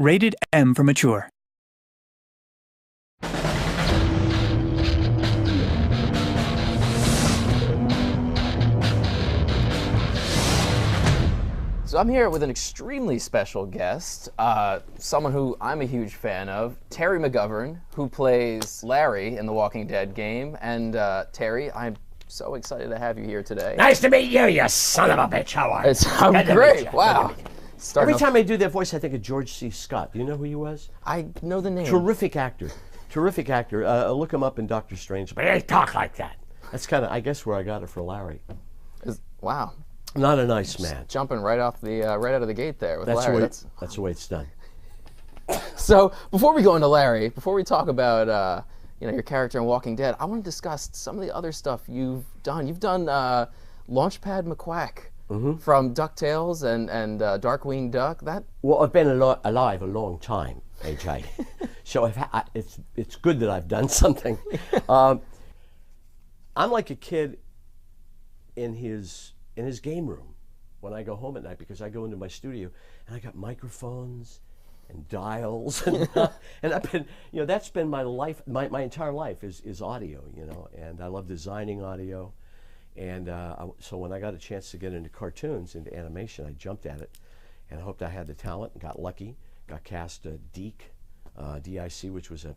Rated M for mature. So I'm here with an extremely special guest, someone who I'm a huge fan of, Terry McGovern, who plays Larry in the Walking Dead game. And Terry, I'm so excited to have you here today. Nice to meet you, you son of a bitch. How are you? I'm great. Wow. Every time I do that voice, I think of George C. Scott. Do you know who he was? I know the name. Terrific actor. Terrific actor. Look him up in Doctor Strange. But he talk like that. That's kind of, I guess, where I got it for Larry. Wow. Not a nice man. Jumping right off the right out of the gate there with That's Larry. That's the way it's done. So before we go into Larry, before we talk about your character in Walking Dead, I want to discuss some of the other stuff you've done. You've done Launchpad McQuack from DuckTales and Darkwing Duck. Well, I've been alive a long time, AJ. So it's good that I've done something. I'm like a kid in his game room when I go home at night, because I go into my studio and I got microphones and dials and I've been, that's been my life. My entire life is audio, and I love designing audio. And so when I got a chance to get into cartoons, into animation, I jumped at it, and I hoped I had the talent and got lucky. Got cast DIC, D-I-C, which was a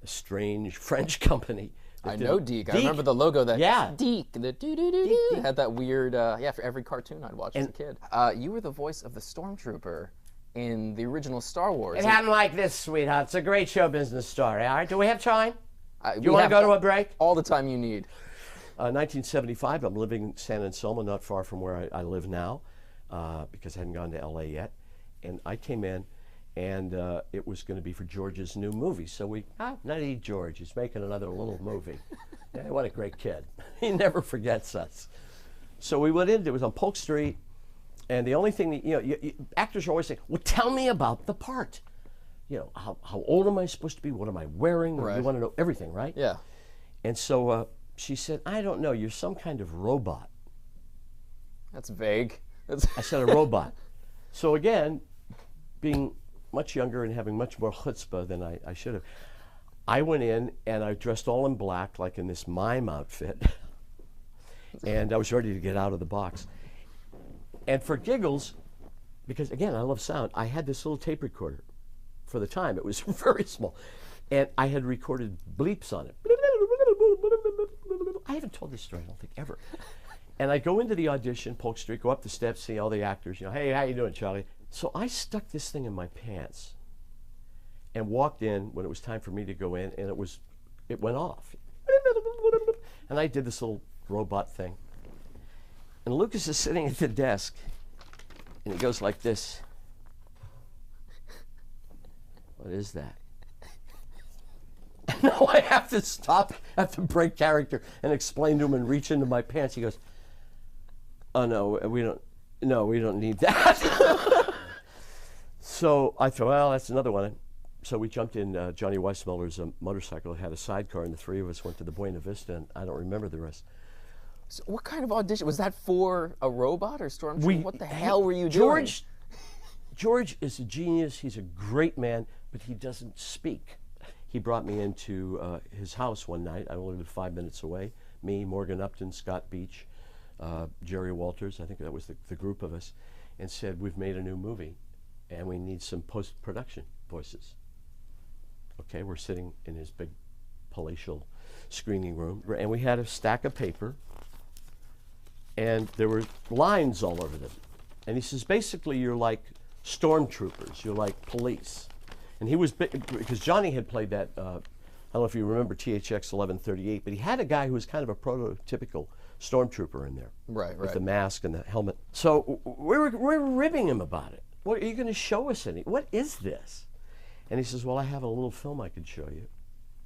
strange French company. I know DIC. I remember the logo that DIC, the doo-doo-doo-doo, had that weird, for every cartoon I'd watch as a kid. You were the voice of the Stormtrooper in the original Star Wars. It happened like this, sweetheart. It's a great show business story. All right, do we have time? You want to go to a break? All the time you need. 1975, I'm living in San Anselmo, not far from where I live now, because I hadn't gone to LA yet. And I came in, and it was going to be for George's new movie. So not eat George, he's making another little movie. Yeah, what a great kid. He never forgets us. So we went in, it was on Polk Street, and the only thing that, actors are always saying, well, tell me about the part. How old am I supposed to be? What am I wearing? Right. You want to know everything, right? Yeah. And so she said, I don't know, you're some kind of robot. That's vague. I said, a robot. So again, being much younger and having much more chutzpah than I should have, I went in and I dressed all in black, like in this mime outfit, and I was ready to get out of the box. And for giggles, because again, I love sound, I had this little tape recorder. For the time, it was very small, and I had recorded bleeps on it. I haven't told this story, I don't think, ever. And I go into the audition, Polk Street, go up the steps, see all the actors, hey, how you doing, Charlie? So I stuck this thing in my pants and walked in when it was time for me to go in, and it went off. And I did this little robot thing. And Lucas is sitting at the desk, and he goes like this. What is that? Now I have to stop, I have to break character and explain to him and reach into my pants. He goes, oh no, we don't need that. So I thought, well, that's another one. So we jumped in Johnny Weissmuller's motorcycle. It had a sidecar, and the three of us went to the Buena Vista, and I don't remember the rest. So what kind of audition? Was that for a robot or Stormtrooper? What the hell were you doing? George is a genius. He's a great man, but he doesn't speak. He brought me into his house one night. I only lived 5 minutes away. Me, Morgan Upton, Scott Beach, Jerry Walters, I think that was the group of us, and said, we've made a new movie, and we need some post-production voices. Okay, we're sitting in his big palatial screening room, and we had a stack of paper, and there were lines all over them. And he says, basically, you're like stormtroopers, you're like police. And he was, because Johnny had played that, I don't know if you remember THX 1138, but he had a guy who was kind of a prototypical stormtrooper in there. Right. With the mask and the helmet. So we're ribbing him about it. What, are you going to show us any? What is this? And he says, well, I have a little film I could show you.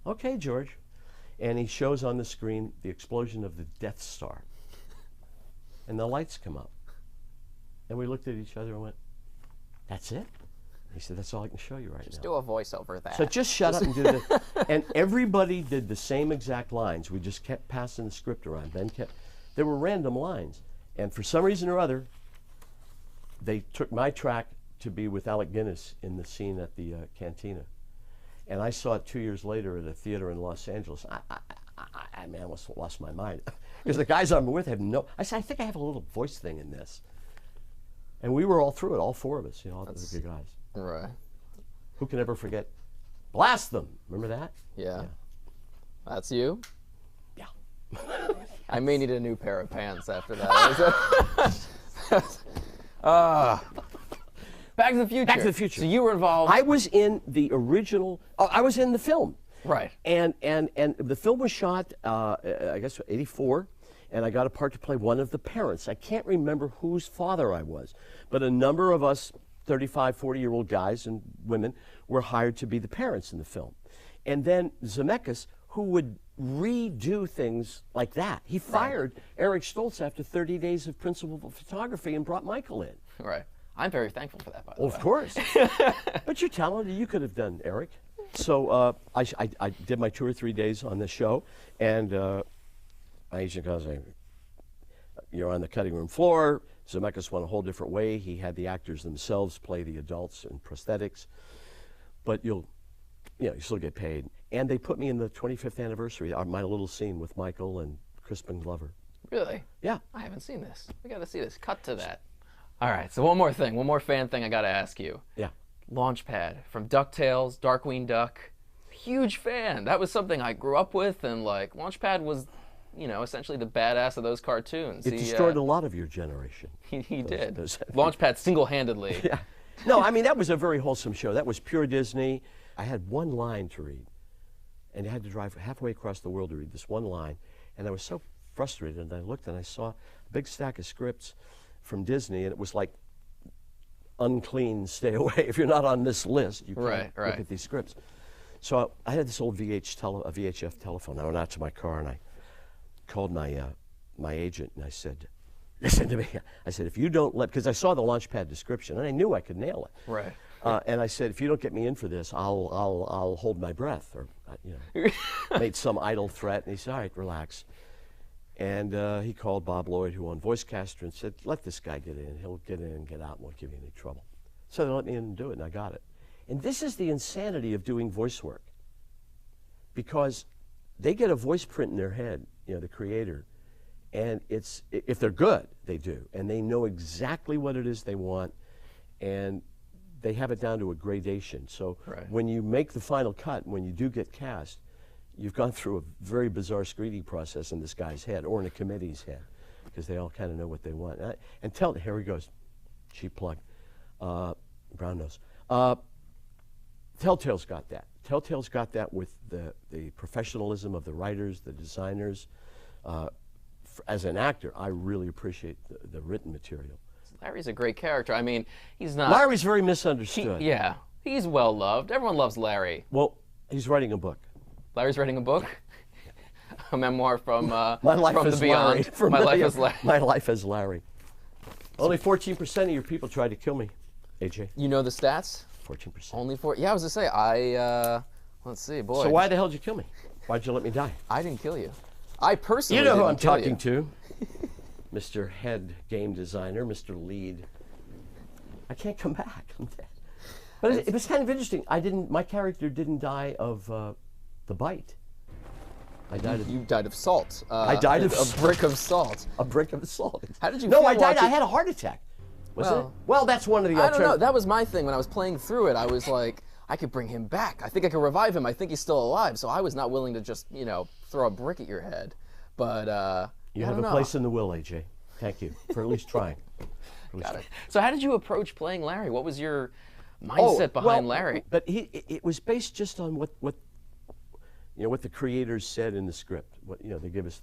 Okay, George. And he shows on the screen the explosion of the Death Star. And the lights come up. And we looked at each other and went, that's it? He said, that's all I can show you right now. Just do a voiceover of that. So just shut up and do this. And everybody did the same exact lines. We just kept passing the script around. There were random lines. And for some reason or other, they took my track, to be with Alec Guinness in the scene at the cantina. And I saw it 2 years later at a theater in Los Angeles. I mean, I almost lost my mind. Because the guys I'm with have no, I said, I think I have a little voice thing in this. And we were all through it, all four of us, you know, all the good guys. Right. Who can ever forget Blast Them? Remember that? Yeah. That's you? Yeah. I may need a new pair of pants after that. Back to the Future. Back to the Future. So you were involved. I was in the original, I was in the film. Right. And the film was shot, I guess, 84, and I got a part to play one of the parents. I can't remember whose father I was, but a number of us 35, 40-year-old guys and women were hired to be the parents in the film. And then Zemeckis, who would redo things like that, he fired Eric Stoltz after 30 days of principal photography and brought Michael in. Right. I'm very thankful for that, by the way. Of course. But you're talented. You could have done Eric. So I did my 2 or 3 days on the show, and my agent goes, you're on the cutting room floor. Zemeckis went a whole different way. He had the actors themselves play the adults in prosthetics, but you still get paid. And they put me in the 25th anniversary, my little scene with Michael and Crispin Glover. Really? Yeah. I haven't seen this. We got to see this. Cut to that. All right, so one more thing, one more fan thing I got to ask you. Yeah. Launchpad from DuckTales, Darkwing Duck. Huge fan. That was something I grew up with, and like Launchpad was, essentially the badass of those cartoons. It destroyed a lot of your generation. He did. Launchpad single-handedly. Yeah. No, I mean, that was a very wholesome show. That was pure Disney. I had one line to read, and I had to drive halfway across the world to read this one line, and I was so frustrated, and I looked and I saw a big stack of scripts from Disney, and it was like, unclean, stay away. If you're not on this list, you can't look at these scripts. So I had this old VHF telephone. I went out to my car and I called my agent and I said, listen to me. I said, if you don't because I saw the Launchpad description and I knew I could nail it. Right. And I said, if you don't get me in for this, I'll hold my breath, or made some idle threat. And he said, all right, relax. And he called Bob Lloyd, who owned VoiceCaster, and said, let this guy get in. He'll get in and get out and won't give you any trouble. So they let me in and do it, and I got it. And this is the insanity of doing voice work. Because they get a voice print in their head, the creator, and if they're good, they do. And they know exactly what it is they want, and they have it down to a gradation. So when you make the final cut, when you do get cast, you've gone through a very bizarre screening process in this guy's head, or in a committee's head, because they all kind of know what they want. And here he goes, cheap plug, brown nose. Telltale's got that. Telltale's got that with the professionalism of the writers, the designers. As an actor, I really appreciate the written material. Larry's a great character. I mean, he's not... Larry's very misunderstood. He's well-loved. Everyone loves Larry. Well, he's writing a book. Larry's writing a book? A memoir from My Life from as the beyond. Larry. My Life as Larry. My Life as Larry. Only 14% of your people tried to kill me, AJ. You know the stats? 14%. Only 4. Yeah, I was going to say, let's see, boy. So why the hell did you kill me? Why'd you let me die? I didn't kill you. I personally You know who didn't I'm kill talking you. to. Mr. Head Game Designer, Mr. Lead. I can't come back. I'm dead. But it was kind of interesting. My character didn't die of the bite. I died of... You died of salt. I died of... A brick of salt. A brick of salt. How did you No, feel I died. watching... I had a heart attack. Was Well, it? Well, that's one of the I don't know. That was my thing. When I was playing through it, I was like, I could bring him back. I think I could revive him. I think he's still alive. So I was not willing to just, throw a brick at your head. But, You have a place in the will, AJ. Thank you for at least trying. Got it. So how did you approach playing Larry? What was your mindset behind Larry? But it was based just on what the creators said in the script. They give us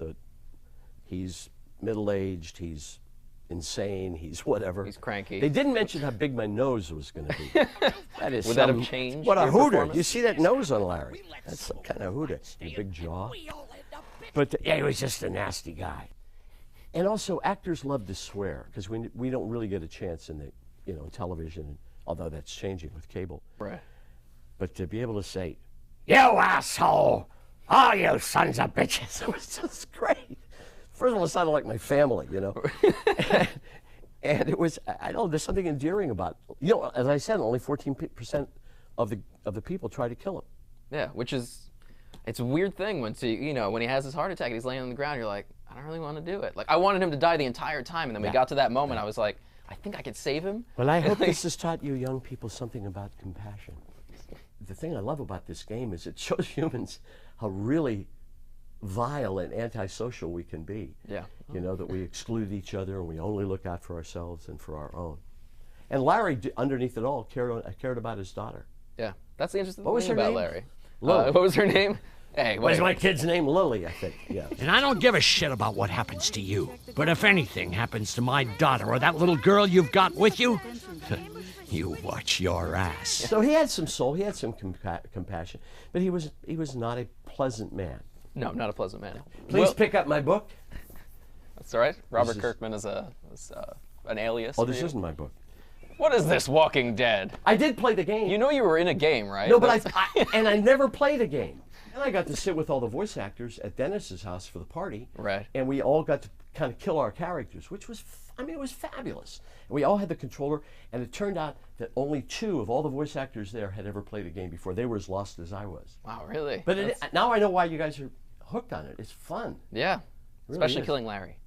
he's middle-aged, he's insane, he's whatever. He's cranky. They didn't mention how big my nose was going to be. That is Would that have changed What a your hooter. performance? You see that nose on Larry? That's some kind of hooter. A big jaw. But he was just a nasty guy. And also, actors love to swear, because we don't really get a chance in television, although that's changing with cable. Right. But to be able to say, "You asshole! Oh, you sons of bitches!" It was just great. First of all, it sounded like my family, And it was, I know, there's something endearing about it. You know, as I said, only 14% of the people try to kill him. Yeah, which is, it's a weird thing when when he has his heart attack and he's laying on the ground, you're like, I don't really want to do it. Like, I wanted him to die the entire time, and then we got to that moment, I was like, I think I could save him. Well, I hope this has taught you young people something about compassion. The thing I love about this game is it shows humans how really vile and antisocial we can be. Yeah. You know, that we exclude each other and we only look out for ourselves and for our own. And Larry, underneath it all, cared about his daughter. Yeah, that's the interesting was thing her about name? Larry. Lily. What was her name? Hey, What is wait. my kid's name? Lily, I think. Yeah. And I don't give a shit about what happens to you. But if anything happens to my daughter or that little girl you've got with you, you watch your ass. So he had some soul. He had some compassion, but he was not a pleasant man. No, not a pleasant man. Please Well, pick up my book. that's all right. Robert is- Kirkman is an alias. Oh, for this you. isn't my book. What is this Walking Dead? I did play the game. You know you were in a game, right? No, but I never played a game. And I got to sit with all the voice actors at Dennis's house for the party. Right. And we all got to kind of kill our characters, which was, it was fabulous. And we all had the controller, and it turned out that only 2 of all the voice actors there had ever played a game before. They were as lost as I was. Wow, really? But now I know why you guys are hooked on it. It's fun. Yeah, really especially is. killing Larry.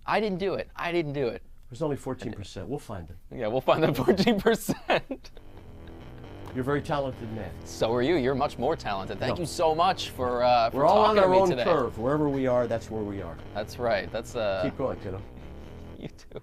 I didn't do it. I didn't do it. There's only 14%. We'll find it. Yeah, we'll find the 14%. You're a very talented man. So are you. You're much more talented. Thank No. you so much for We're all on talking to our me own today. curve. Wherever we are, that's where we are. That's right. That's Keep going, kiddo. you too.